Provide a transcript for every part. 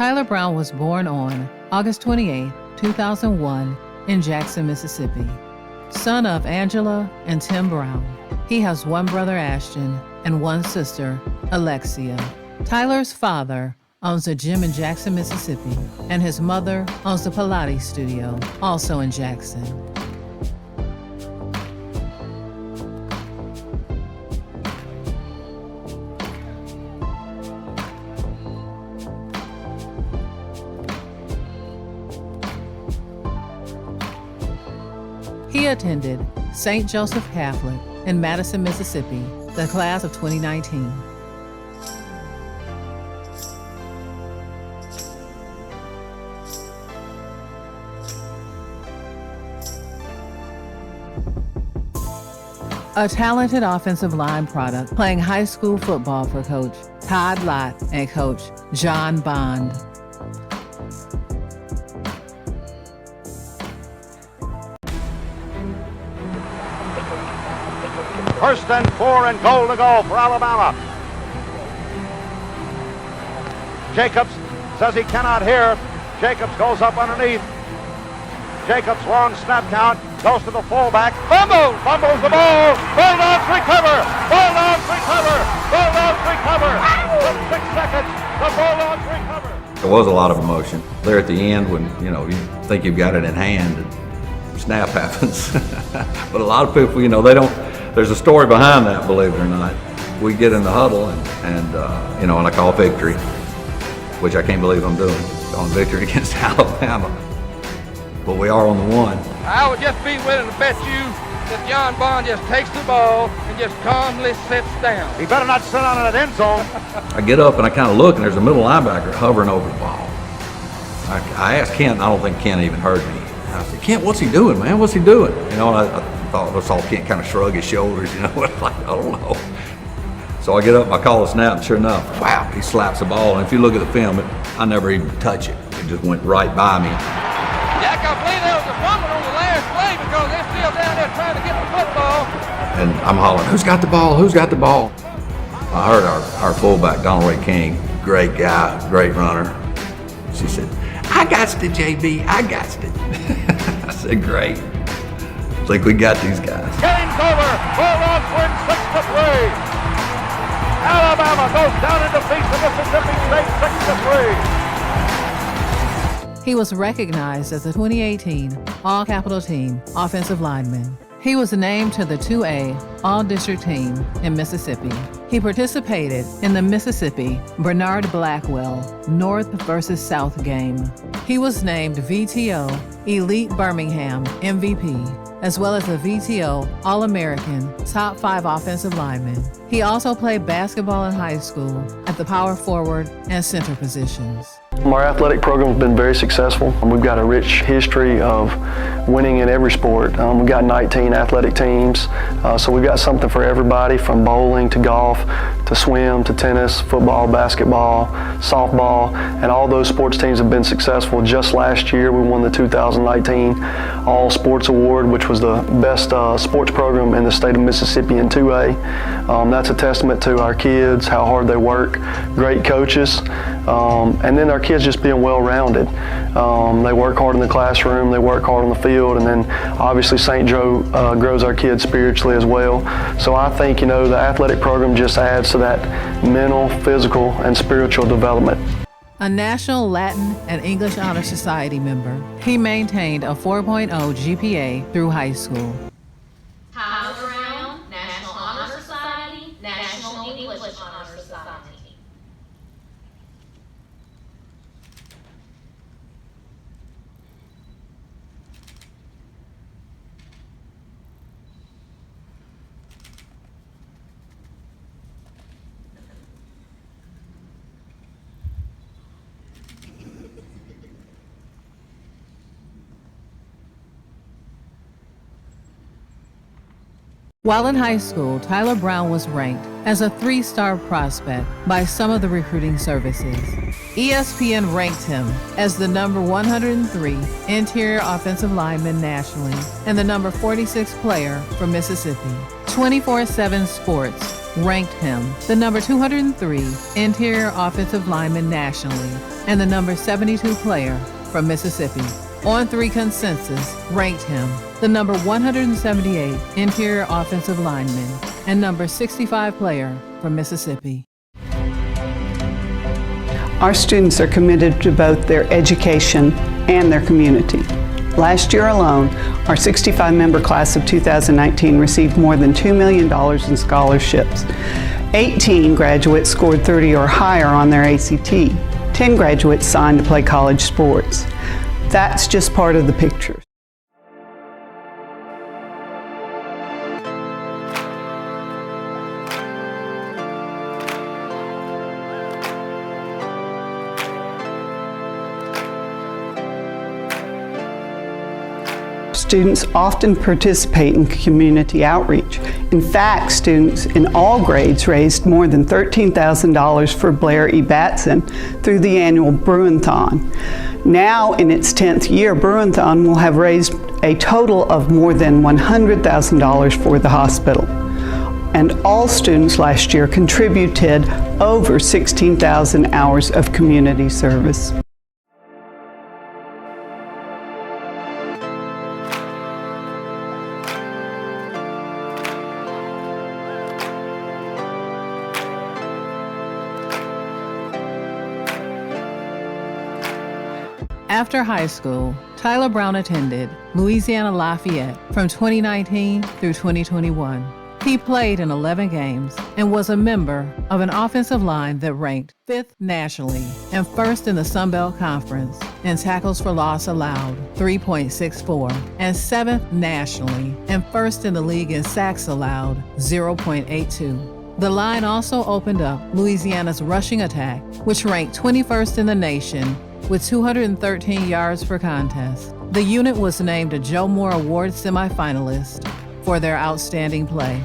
Tyler Brown was born on August 28, 2001, in Jackson, Mississippi. Son of Angela and Tim Brown. He has one brother, Ashton, and one sister, Alexia. Tyler's father owns a gym in Jackson, Mississippi, and his mother owns the Pilates studio, also in Jackson. He attended St. Joseph Catholic in Madison, Mississippi, the class of 2019. A talented offensive line product, playing high school football for Coach Todd Lott and Coach John Bond. First and 4 and goal to go for Alabama. Jacobs says he cannot hear. Jacobs goes up underneath. Jacobs long snap count, goes to the fullback. Fumbles the ball. Bulldogs recover. Bulldogs recover. Bulldogs recover. With 6 seconds, the Bulldogs recover. There was a lot of emotion there at the end when, you think you've got it in hand and snap happens. But a lot of people, they don't. There's a story behind that, believe it or not. We get in the huddle and I call victory, which I can't believe I'm doing, calling victory against Alabama. But we are on the one. I would just be willing to bet you that John Bond just takes the ball and just calmly sits down. He better not sit on it at end zone. I get up and I kind of look, and there's a middle linebacker hovering over the ball. I asked Kent, I don't think Kent even heard me. I said, Kent, what's he doing, man? What's he doing? And I thought I saw Kent kind of shrug his shoulders, like, I don't know. So I get up and I call a snap, and sure enough, wow, he slaps the ball. And if you look at the film, I never even touch it. It just went right by me. Jack, I believe there was a fumble on the last play because they're still down there trying to get the football. And I'm hollering, who's got the ball? Who's got the ball? I heard our fullback, Donald Ray King, great guy, great runner. She said, I got it, JB, I got it. I said, great. Think we got these guys. Game's over. Bulldogs win 6-3. Alabama goes down in defeat to Mississippi State 6-3. He was recognized as the 2018 All-Capital Team offensive lineman. He was named to the 2A All-District team in Mississippi. He participated in the Mississippi Bernard Blackwell North versus South game. He was named VTO Elite Birmingham MVP, as well as a VTO All-American Top 5 offensive lineman. He also played basketball in high school at the power forward and center positions. Our athletic program has been very successful. We've got a rich history of winning in every sport. We've got 19 athletic teams, so we've got something for everybody, from bowling to golf to swim to tennis, football, basketball, softball, and all those sports teams have been successful. Just last year we won the 2019 All Sports Award, which was the best sports program in the state of Mississippi in 2A. That's a testament to our kids, how hard they work, great coaches, and then our kids just being well-rounded. They work hard in the classroom, they work hard on the field, and then obviously St. Joe grows our kids spiritually as well. So I think, the athletic program just adds to that mental, physical, and spiritual development. A National Latin and English Honor Society member, he maintained a 4.0 GPA through high school. Tyler Brown, National Honor Society, National English Honor Society. While in high school, Tyler Brown was ranked as a 3-star prospect by some of the recruiting services. ESPN ranked him as the number 103 interior offensive lineman nationally and the number 46 player from Mississippi. 24/7 Sports ranked him the number 203 interior offensive lineman nationally and the number 72 player from Mississippi. On3 Consensus ranked him the number 178 interior offensive lineman and number 65 player from Mississippi. Our students are committed to both their education and their community. Last year alone, our 65-member class of 2019 received more than $2 million in scholarships. 18 graduates scored 30 or higher on their ACT. 10 graduates signed to play college sports. That's just part of the picture. Students often participate in community outreach. In fact, students in all grades raised more than $13,000 for Blair E. Batson through the annual Bruinthon. Now, in its 10th year, Bruinthon will have raised a total of more than $100,000 for the hospital. And all students last year contributed over 16,000 hours of community service. After high school, Tyler Brown attended Louisiana Lafayette from 2019 through 2021. He played in 11 games and was a member of an offensive line that ranked 5th nationally and 1st in the Sun Belt Conference in tackles for loss allowed, 3.64, and 7th nationally and 1st in the league in sacks allowed, 0.82. The line also opened up Louisiana's rushing attack, which ranked 21st in the nation with 213 yards per contest. The unit was named a Joe Moore Award semifinalist for their outstanding play.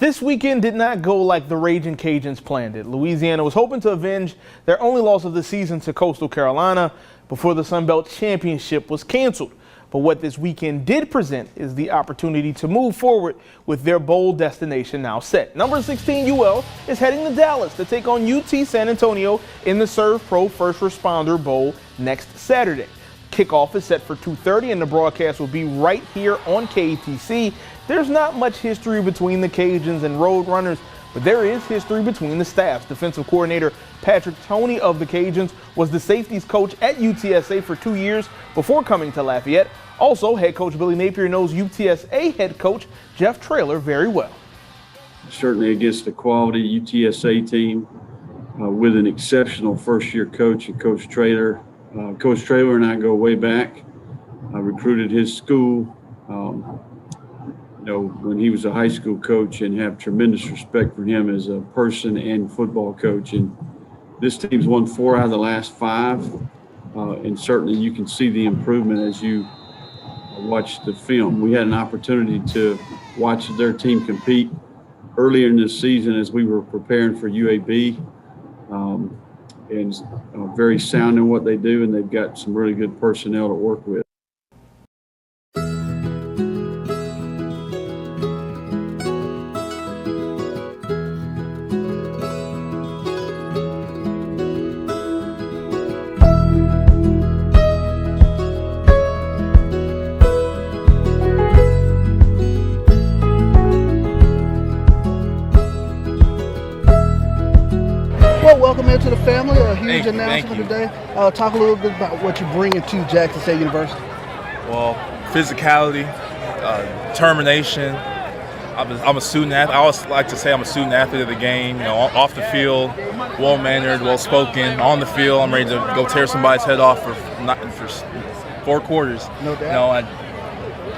This weekend did not go like the Raging Cajuns planned it. Louisiana was hoping to avenge their only loss of the season to Coastal Carolina before the Sun Belt Championship was canceled. But what this weekend did present is the opportunity to move forward with their bowl destination now set. Number 16 UL is heading to Dallas to take on UT San Antonio in the Serve Pro First Responder Bowl next Saturday. Kickoff is set for 2:30 and the broadcast will be right here on KATC. There's not much history between the Cajuns and Roadrunners, but there is history between the staffs. Defensive coordinator Patrick Toney of the Cajuns was the safeties coach at UTSA for 2 years before coming to Lafayette. Also, head coach Billy Napier knows UTSA head coach Jeff Traylor very well. Certainly against a quality UTSA team with an exceptional first-year coach and Coach Traylor. Coach Traylor and I go way back. I recruited his school. when he was a high school coach, and have tremendous respect for him as a person and football coach. And this team's won 4 out of the last 5, and certainly you can see the improvement as you watch the film. We had an opportunity to watch their team compete earlier in this season as we were preparing for UAB, and very sound in what they do, and they've got some really good personnel to work with. Welcome into the family. A huge announcement today. Talk a little bit about what you're bringing to Jackson State University. Well, physicality, determination. I'm a student athlete. I always like to say I'm a student athlete of the game. Off the field, well-mannered, well-spoken. On the field, I'm ready to go tear somebody's head off for 4 quarters. No doubt.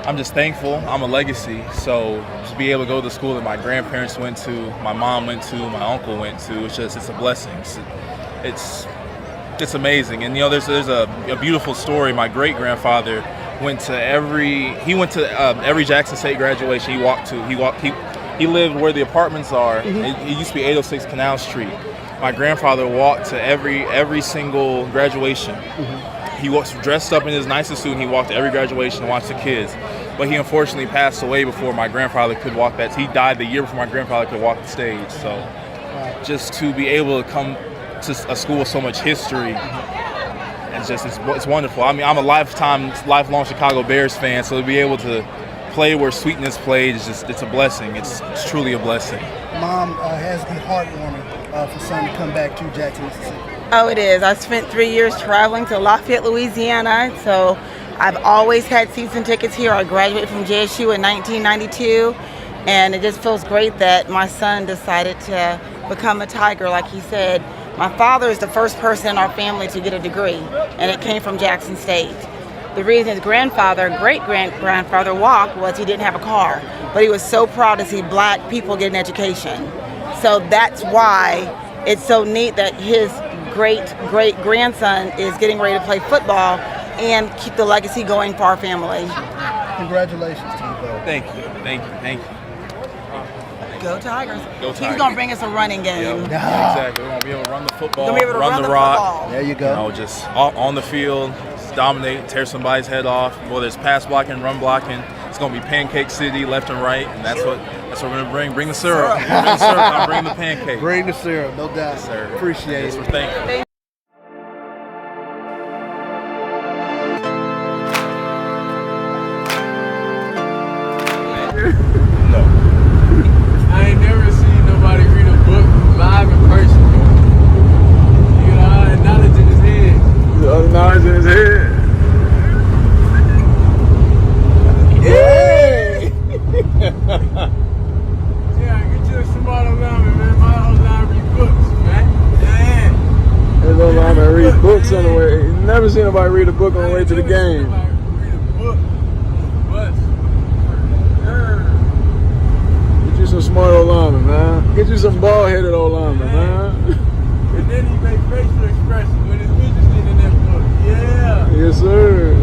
I'm just thankful. I'm a legacy, so to be able to go to the school that my grandparents went to, my mom went to, my uncle went to, it's a blessing. It's amazing. And there's a beautiful story. My great grandfather went to every Jackson State graduation he lived where the apartments are. Mm-hmm. It used to be 806 Canal Street. My grandfather walked to every single graduation. Mm-hmm. He was dressed up in his nicest suit, and he walked to every graduation and watched the kids. But he unfortunately passed away before my grandfather could walk that. He died the year before my grandfather could walk the stage. So just to be able to come to a school with so much history, it's wonderful. I mean, I'm a lifelong Chicago Bears fan, so to be able to play where Sweetness played it's a blessing. It's truly a blessing. Mom, has been heartwarming for son to come back to Jackson, Mississippi. Oh, it is. I spent 3 years traveling to Lafayette, Louisiana, so I've always had season tickets here. I graduated from JSU in 1992, and it just feels great that my son decided to become a Tiger, like he said. My father is the first person in our family to get a degree, and it came from Jackson State. The reason his great-grandfather walked was he didn't have a car, but he was so proud to see black people get an education. So that's why it's so neat that his great-great-grandson is getting ready to play football and keep the legacy going for our family. Congratulations to you both. Thank you. Go Tigers. Go Tigers. He's going to bring us a running game. Yep. Exactly. We're going to be able to run the football, run the rock. Football. There you go. Just on the field, just dominate, tear somebody's head off. Whether it's pass blocking, run blocking, it's going to be pancake city, left and right, and that's what we're going to bring. Bring the syrup. Bring the syrup. I'm bringing the pancake. Bring the syrup, no doubt. Yes, sir. Appreciate yes, it. We're thankful. I ain't never seen nobody read a book live in person. You got all that knowledge in his head. All the knowledge in his head. Yeah! Yeah, get you a smart lineman, man. My whole line read books, man. Yeah. His old lineman read books on the way. Never seen nobody read a book on the way to the game. Read a book. Bus. Get you some smart old lineman, man. Get you some bald-headed old lineman, man. And then he make facial expressions when he's interested in that book. Yeah. Yes, sir.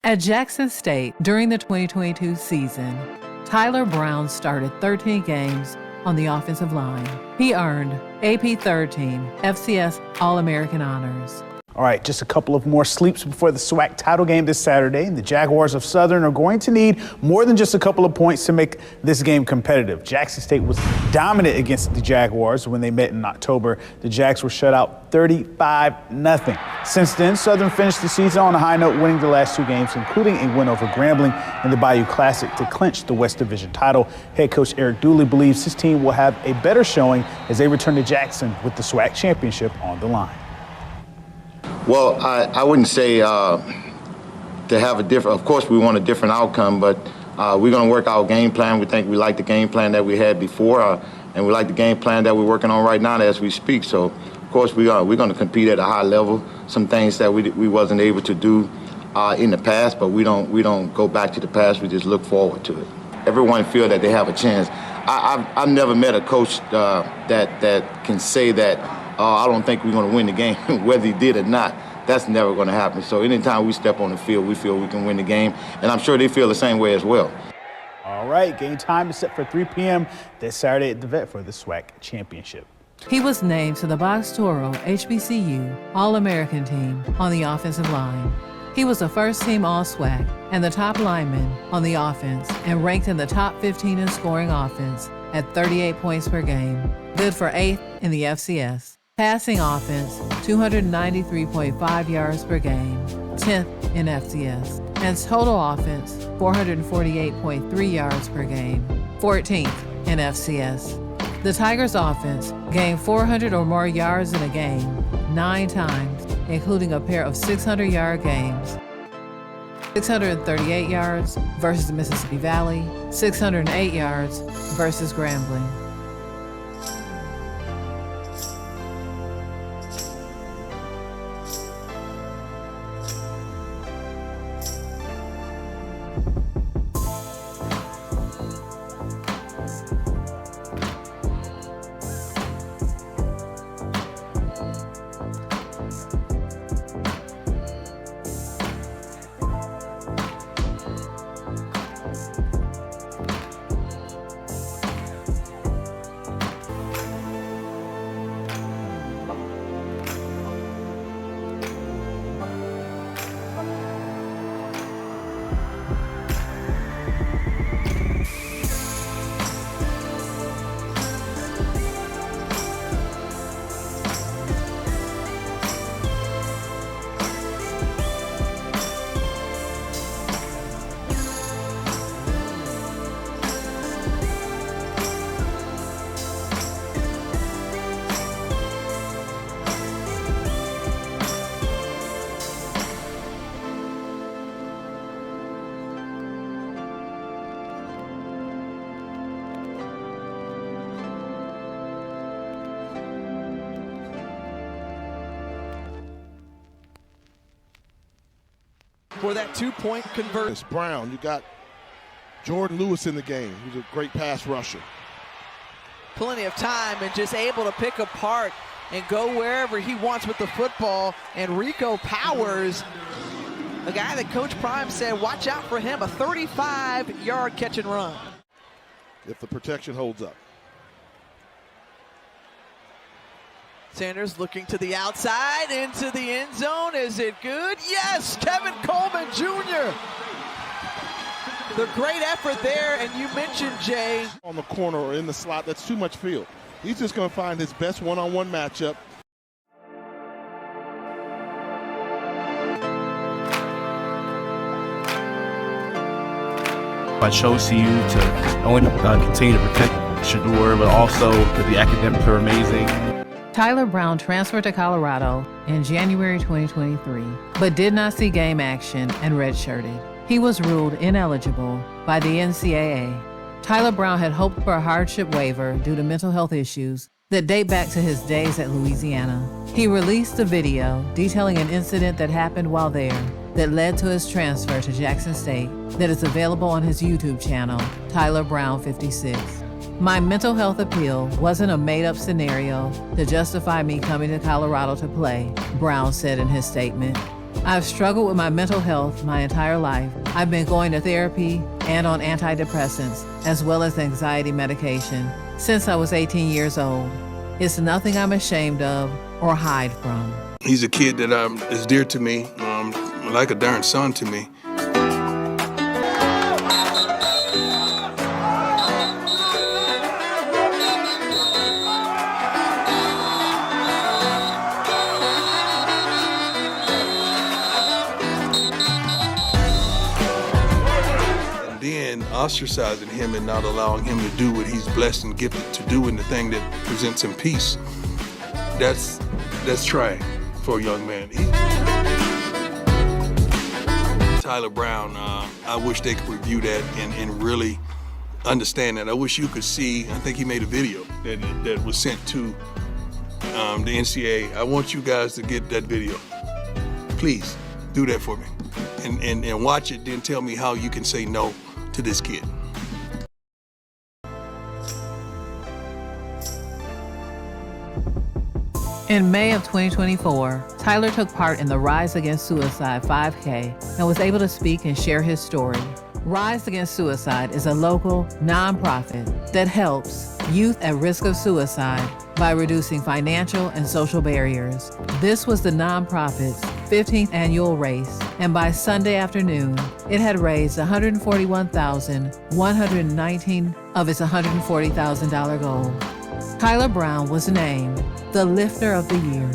At Jackson State, during the 2022 season, Tyler Brown started 13 games on the offensive line. He earned AP Third Team, FCS All-American honors. All right, just a couple of more sleeps before the SWAC title game this Saturday. And the Jaguars of Southern are going to need more than just a couple of points to make this game competitive. Jackson State was dominant against the Jaguars when they met in October. The Jags were shut out 35-0. Since then, Southern finished the season on a high note, winning the last 2 games, including a win over Grambling in the Bayou Classic to clinch the West Division title. Head coach Eric Dooley believes his team will have a better showing as they return to Jackson with the SWAC championship on the line. Well, I wouldn't say to have a different, of course we want a different outcome, but we're going to work our game plan. We think we like the game plan that we had before, and we like the game plan that we're working on right now as we speak. So, of course, we're going to compete at a high level. Some things that we wasn't able to do in the past, but we don't go back to the past. We just look forward to it. Everyone feel that they have a chance. I've never met a coach that can say that I don't think we're going to win the game, whether he did or not. That's never going to happen. So anytime we step on the field, we feel we can win the game, and I'm sure they feel the same way as well. All right, game time is set for 3 p.m. this Saturday at the Vet for the SWAC Championship. He was named to the Box Toro HBCU All-American team on the offensive line. He was a first-team All-SWAC and the top lineman on the offense and ranked in the top 15 in scoring offense at 38 points per game, good for 8th in the FCS. Passing offense, 293.5 yards per game, 10th in FCS. And total offense, 448.3 yards per game, 14th in FCS. The Tigers' offense gained 400 or more yards in a game 9 times, including a pair of 600-yard games. 638 yards versus Mississippi Valley, 608 yards versus Grambling. For that 2-point conversion. Brown, you got Jordan Lewis in the game, who's a great pass rusher. Plenty of time and just able to pick apart and go wherever he wants with the football. And Rico Powers, the guy that Coach Prime said, watch out for him, a 35-yard catch and run. If the protection holds up. Sanders looking to the outside, into the end zone. Is it good? Yes, Kevin Coleman Jr. The great effort there, and you mentioned, Jay. On the corner or in the slot, that's too much field. He's just going to find his best one-on-one matchup. I chose CU to not only continue to protect Shedeur, but also that the academics are amazing. Tyler Brown transferred to Colorado in January 2023, but did not see game action and redshirted. He was ruled ineligible by the NCAA. Tyler Brown had hoped for a hardship waiver due to mental health issues that date back to his days at Louisiana. He released a video detailing an incident that happened while there that led to his transfer to Jackson State that is available on his YouTube channel, Tyler Brown 56. My mental health appeal wasn't a made-up scenario to justify me coming to Colorado to play, Brown said in his statement. I've struggled with my mental health my entire life. I've been going to therapy and on antidepressants, as well as anxiety medication, since I was 18 years old. It's nothing I'm ashamed of or hide from. He's a kid that is dear to me, like a darn son to me. Ostracizing him and not allowing him to do what he's blessed and gifted to do, and the thing that presents him peace. That's trying for a young man. Tyler Brown, I wish they could review that and really understand that. I wish you could see, I think he made a video that was sent to the NCAA. I want you guys to get that video. Please do that for me. and watch it, then tell me how you can say no to this kid. In May of 2024, Tyler took part in the Rise Against Suicide 5K and was able to speak and share his story. Rise Against Suicide is a local nonprofit that helps youth at risk of suicide by reducing financial and social barriers. This was the nonprofit's 15th annual race, and by Sunday afternoon, it had raised $141,119 of its $140,000 goal. Tyler Brown was named the Lifter of the Year.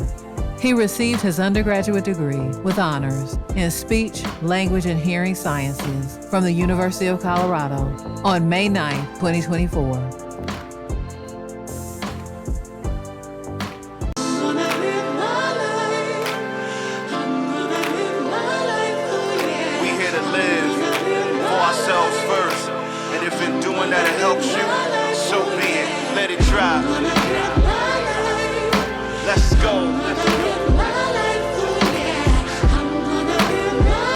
He received his undergraduate degree with honors in speech, language, and hearing sciences from the University of Colorado on May 9, 2024. We here to live for ourselves first, and if in doing that it helps you, so be it. Let it drive.